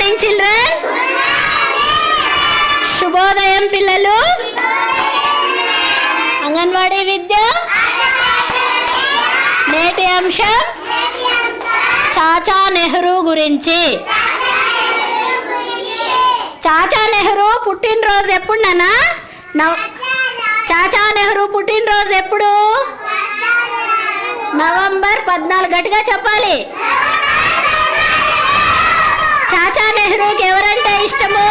Morning children. శుభోదయం పిల్లలు. అంగన్వాడీ విద్య నేటి అంశం చాచా నెహ్రూ గురించి. చాచా నెహ్రూ పుట్టినరోజు ఎప్పుడు నాన్న? చాచా నెహ్రూ పుట్టినరోజు ఎప్పుడు? నవంబర్ 14. గట్టిగా చెప్పాలి. చాచా నెహ్రూకి ఎవరంటే ఇష్టము?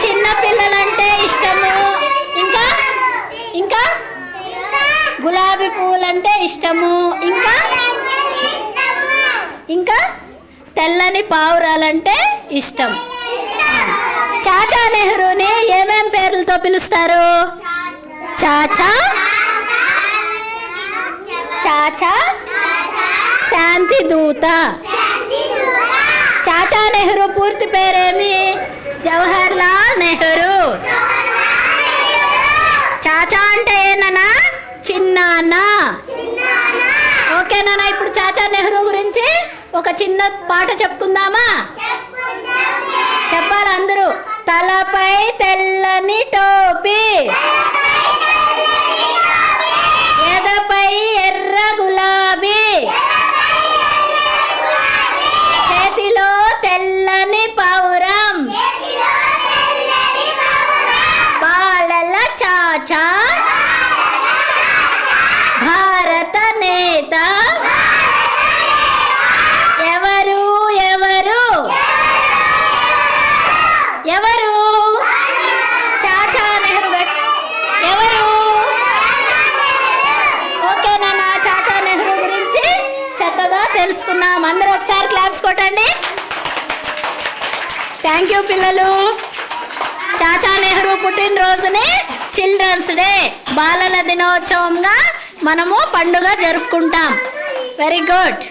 చిన్న పిల్లలంటే ఇష్టము. ఇంకా ఇంకా గులాబీ పువ్వులంటే ఇష్టము. ఇంకా ఇంకా తెల్లని పావురాలంటే ఇష్టం. చాచా నెహ్రూని ఏమేం పేర్లతో పిలుస్తారు? చాచా, చాచా శాంతి దూత. చాచా నెహ్రూ పూర్తి పేరేమి? జవహర్ లాల్ నెహ్రూ. చాచా అంటే ఏనా? చిన్నాన్న. ఓకేనా? ఇప్పుడు చాచా నెహ్రూ గురించి ఒక చిన్న పాట చెప్పుకుందామా? చెప్పాలి అందరూ. తలపై తెల్లని టోపీ, ఎదపై ఎర్ర గులాబీ, చేతిలో తెల్లని పౌరం, బాలల చాచా, భారత నేత. ఎవరు ఎవరు ఎవరు? చాచా నెహ్రూ. ఎవరు? ఓకేనా? చాచా నెహ్రూ గురించి చక్కగా తెలుసుకున్నాం. అందరూ ఒకసారి క్లాప్స్ కొట్టండి. థ్యాంక్ యూ పిల్లలు. చాచా నెహ్రూ పుట్టినరోజుని చిల్డ్రన్స్ డే, బాలల దినోత్సవంగా మనము పండుగ జరుపుకుంటాం. Very good.